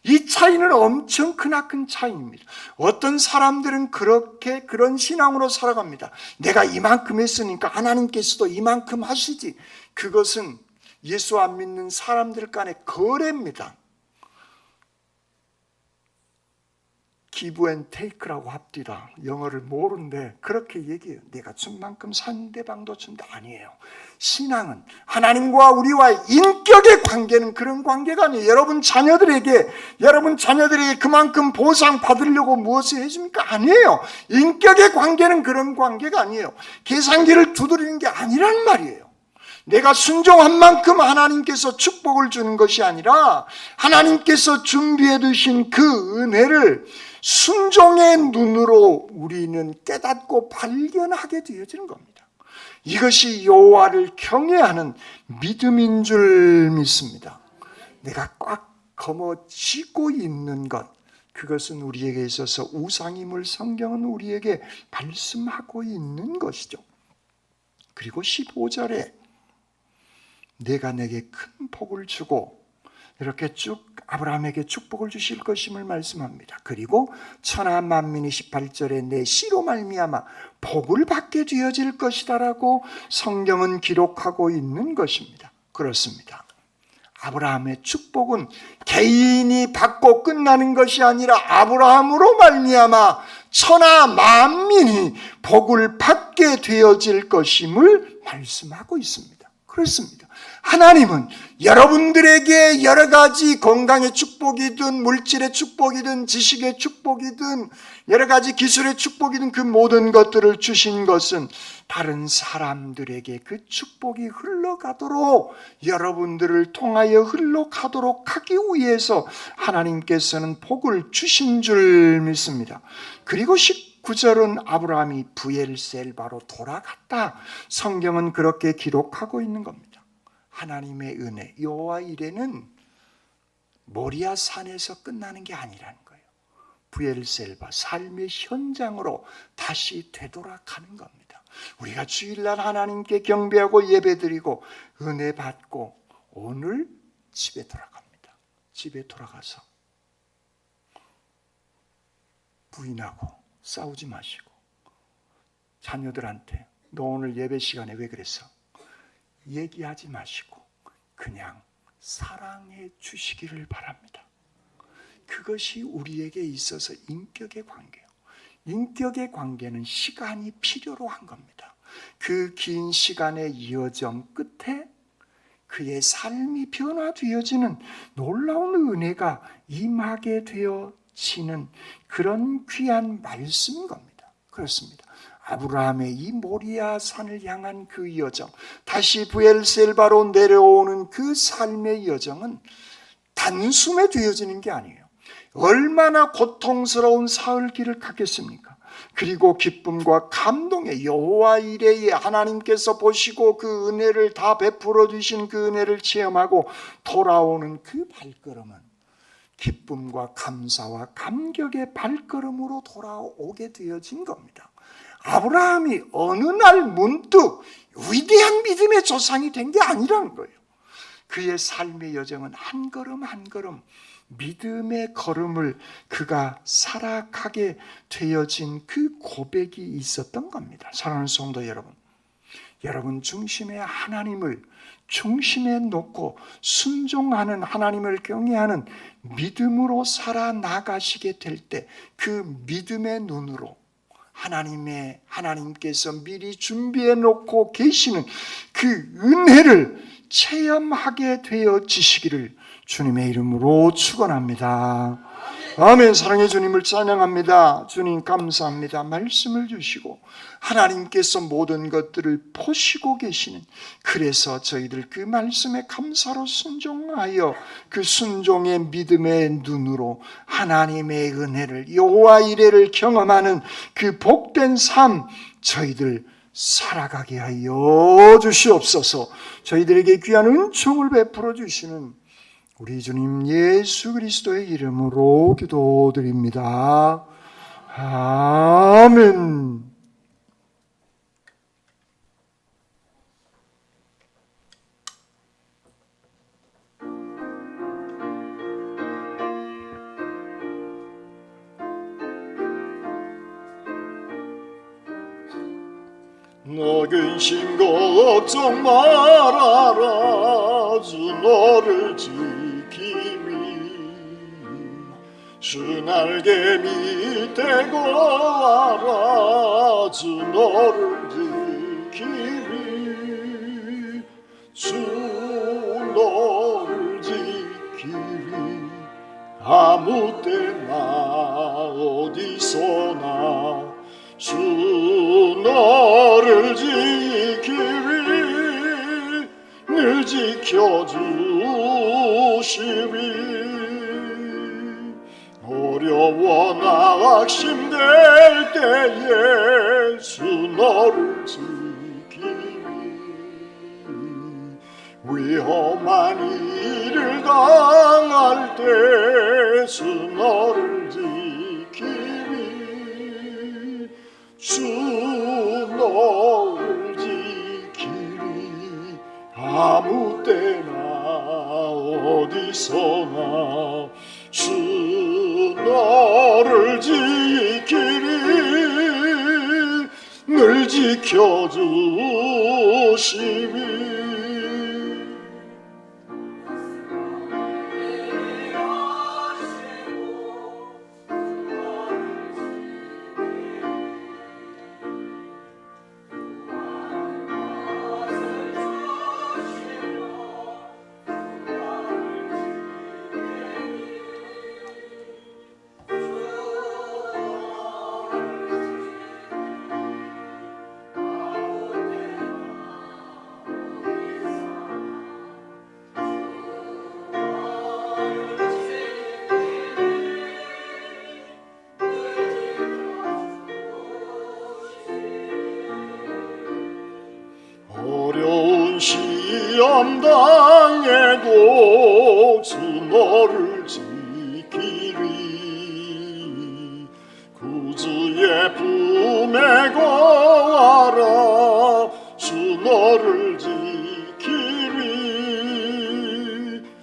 이 차이는 엄청 크나큰 차이입니다. 어떤 사람들은 그런 신앙으로 살아갑니다. 내가 이만큼 했으니까 하나님께서도 이만큼 하시지. 그것은 예수 안 믿는 사람들 간의 거래입니다. give and take라고 합디다. 영어를 모르는데 그렇게 얘기해요. 내가 준 만큼 상대방도 준다. 아니에요. 신앙은 하나님과 우리와의 인격의 관계는 그런 관계가 아니에요. 여러분 자녀들에게 그만큼 보상 받으려고 무엇을 해줍니까? 아니에요. 인격의 관계는 그런 관계가 아니에요. 계산기를 두드리는 게 아니란 말이에요. 내가 순종한 만큼 하나님께서 축복을 주는 것이 아니라 하나님께서 준비해 두신 그 은혜를 순종의 눈으로 우리는 깨닫고 발견하게 되어지는 겁니다. 이것이 여호와를 경외하는 믿음인 줄 믿습니다. 내가 꽉 거머쥐고 있는 것, 그것은 우리에게 있어서 우상임을 성경은 우리에게 말씀하고 있는 것이죠. 그리고 15절에 내가 내게 큰 복을 주고 이렇게 쭉 아브라함에게 축복을 주실 것임을 말씀합니다. 그리고 천하 만민이 18절에 내 씨로 말미암아 복을 받게 되어질 것이다라고 성경은 기록하고 있는 것입니다. 그렇습니다. 아브라함의 축복은 개인이 받고 끝나는 것이 아니라 아브라함으로 말미암아 천하 만민이 복을 받게 되어질 것임을 말씀하고 있습니다. 그렇습니다. 하나님은 여러분들에게 여러 가지 건강의 축복이든 물질의 축복이든 지식의 축복이든 여러 가지 기술의 축복이든 그 모든 것들을 주신 것은 다른 사람들에게 그 축복이 흘러가도록, 여러분들을 통하여 흘러가도록 하기 위해서 하나님께서는 복을 주신 줄 믿습니다. 그리고 19절은 아브라함이 부엘셀바로 돌아갔다. 성경은 그렇게 기록하고 있는 겁니다. 하나님의 은혜, 여호와 이레는 모리아 산에서 끝나는 게 아니라는 거예요. 부엘셀바, 삶의 현장으로 다시 되돌아가는 겁니다. 우리가 주일날 하나님께 경배하고 예배드리고 은혜 받고 오늘 집에 돌아갑니다. 집에 돌아가서 부인하고 싸우지 마시고 자녀들한테 너 오늘 예배 시간에 왜 그랬어? 얘기하지 마시고 그냥 사랑해 주시기를 바랍니다. 그것이 우리에게 있어서 인격의 관계예요. 인격의 관계는 시간이 필요로 한 겁니다. 그 긴 시간의 여정 끝에 그의 삶이 변화되어지는 놀라운 은혜가 임하게 되어지는 그런 귀한 말씀인 겁니다. 그렇습니다. 아브라함의 이 모리아 산을 향한 그 여정, 다시 부엘셀바로 내려오는 그 삶의 여정은 단숨에 되어지는 게 아니에요. 얼마나 고통스러운 사흘길을 갔겠습니까? 그리고 기쁨과 감동의 여호와 이레의 하나님께서 보시고 그 은혜를 다 베풀어 주신 그 은혜를 체험하고 돌아오는 그 발걸음은 기쁨과 감사와 감격의 발걸음으로 돌아오게 되어진 겁니다. 아브라함이 어느 날 문득 위대한 믿음의 조상이 된 게 아니라는 거예요. 그의 삶의 여정은 한 걸음 한 걸음 믿음의 걸음을 그가 살아가게 되어진 그 고백이 있었던 겁니다. 사랑하는 성도 여러분, 여러분 중심에 하나님을 중심에 놓고 순종하는, 하나님을 경외하는 믿음으로 살아나가시게 될 때 그 믿음의 눈으로 하나님께서 미리 준비해 놓고 계시는 그 은혜를 체험하게 되어지시기를 주님의 이름으로 축원합니다. 아멘. 사랑의 주님을 찬양합니다. 주님 감사합니다. 말씀을 주시고 하나님께서 모든 것들을 보시고 계시는, 그래서 저희들 그 말씀에 감사로 순종하여 그 순종의 믿음의 눈으로 하나님의 은혜를, 여호와 이레를 경험하는 그 복된 삶 저희들 살아가게 하여 주시옵소서. 저희들에게 귀한 은총을 베풀어 주시는 우리 주님 예수 그리스도의 이름으로 기도드립니다. 아멘. 너 근심 걱정 말아라. 주 너를 지킴이. 주 날개 밑에 거하라. 주 너를 지키리. 주 너를 지키리. 아무 때나 어디서나 주 너를 지키리. 늘 지켜주시리. 어려워 낙심될 때에 주 너를 지키리. 위험한 일을 당할 때 주 너를 지키리. 주 너를 지키리. 아무 때나 어디서나 주 너를 지키리. 늘 지켜주시리. 감당해도 주 너를 지키리. 구주의 품에 거하라. 주 너를 지키리.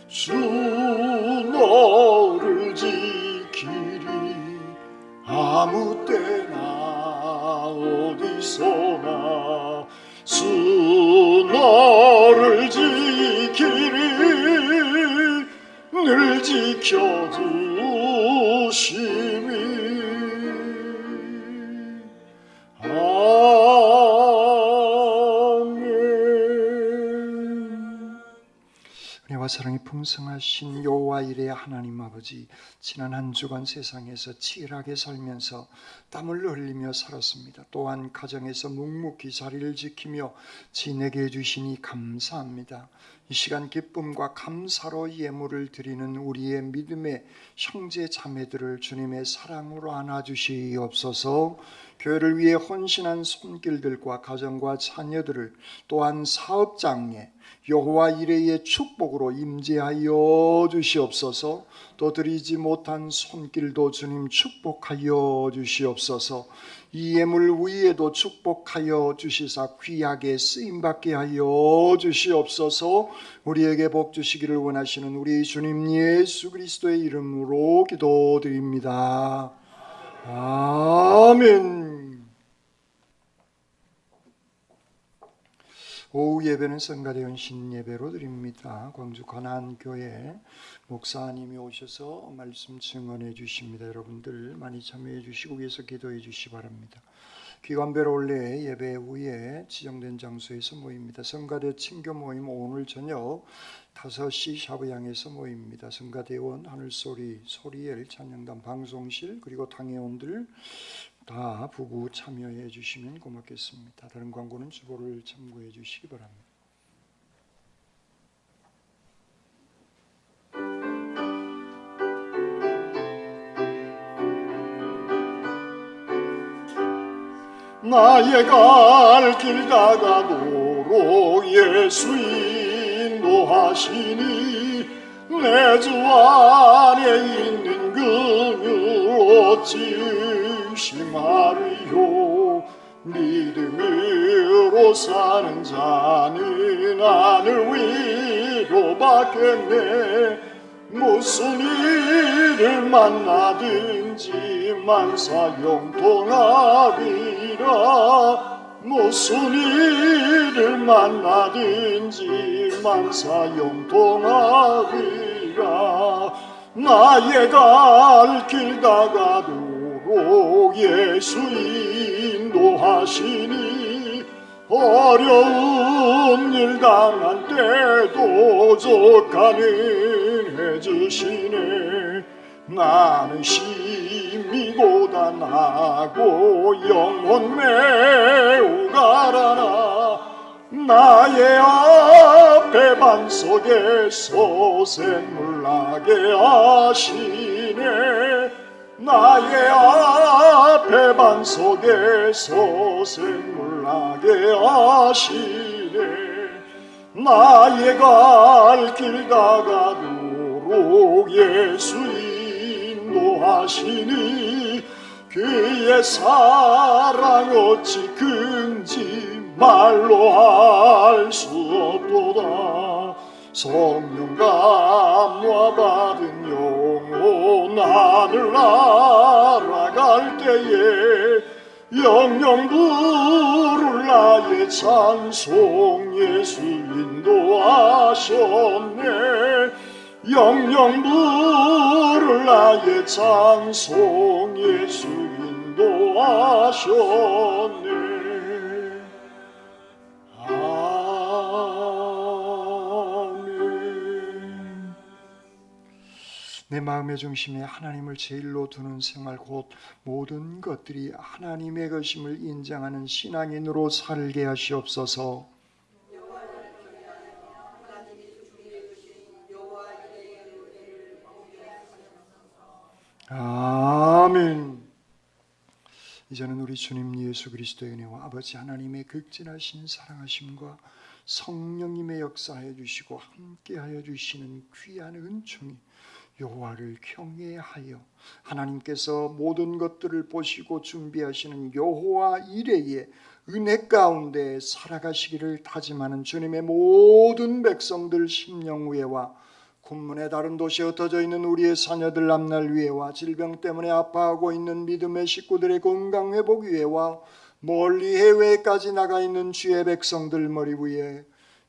주 너를 지키리. 아무 때나 어디서나 주 너를 지키리. 늘 지켜주시리. 은혜와 사랑이 풍성하신 여호와 이레의 하나님 아버지, 지난 한 주간 세상에서 치열하게 살면서 땀을 흘리며 살았습니다. 또한 가정에서 묵묵히 자리를 지키며 지내게 해주시니 감사합니다. 이 시간 기쁨과 감사로 예물을 드리는 우리의 믿음의 형제 자매들을 주님의 사랑으로 안아주시옵소서. 교회를 위해 헌신한 손길들과 가정과 자녀들을, 또한 사업장에 여호와 이레의 축복으로 임재하여 주시옵소서. 또 드리지 못한 손길도 주님 축복하여 주시옵소서. 이 예물 위에도 축복하여 주시사 귀하게 쓰임받게 하여 주시옵소서. 우리에게 복 주시기를 원하시는 우리 주님 예수 그리스도의 이름으로 기도드립니다. 아멘. 오후 예배는 성가대원 신예배로 드립니다. 광주 관한교회 목사님이 오셔서 말씀 증언해 주십니다. 여러분들 많이 참여해 주시고 위해서 기도해 주시기 바랍니다. 기관별 원래 예배 후에 지정된 장소에서 모입니다. 성가대 친교 모임 오늘 저녁 5시 샤브양에서 모입니다. 성가대원, 하늘소리, 소리엘, 찬양단, 방송실, 그리고 당회원들 다 부부 참여해 주시면 고맙겠습니다. 다른 광고는 주보를 참고해 주시기 바랍니다. 나의 갈 길 다가도록 예수 인도하시니 내 주 안에 있는 긍휼 어찌 의심하리요. 믿음으로 사는 자는 하늘 위로 받겠네. 무슨 일을 만나든지 만사형통하리라. 무슨 일을 만나든지 만사형통하리라. 나의 갈 길 다가도록 예수 인도하시니 어려운 일 당한 때도 족하는 해주시네. 나는 심히 고단하고 영혼 매우 가라나. 나의 앞에 반석에서 샘물 나게 하시네. 나의 앞에 반석에서 샘물 나게 하시네. 나의 갈 길 다가도록 예수 인도하시니 그의 사랑 어찌 큰지 말로 할 수 없도다. 성령 감화 받은 영혼 하늘 날아갈 때에 영영 부를 나의 찬송 예수 인도하셨네. 영영 부를 나의 찬송 예수 인도하셨네. 내 마음의 중심에 하나님을 제일로 두는 생활, 곧 모든 것들이 하나님의 것임을 인정하는 신앙인으로 살게 하시옵소서. 아멘. 이제는 우리 주님 예수 그리스도의 은혜와 아버지 하나님의 극진하신 사랑하심과 성령님의 역사하여 주시고 함께하여 주시는 귀한 은총이 여호와를 경외하여 하나님께서 모든 것들을 보시고 준비하시는 여호와 이레의 은혜 가운데 살아가시기를 다짐하는 주님의 모든 백성들 심령위에와 군문의 다른 도시에 흩어져 있는 우리의 자녀들 남날 위에와 질병 때문에 아파하고 있는 믿음의 식구들의 건강 회복 위에와 멀리 해외까지 나가 있는 주의 백성들 머리 위에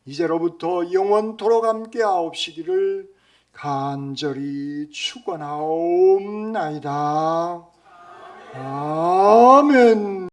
이제로부터 영원토록 함께 하옵시기를 간절히 축원하옵나이다. 아멘.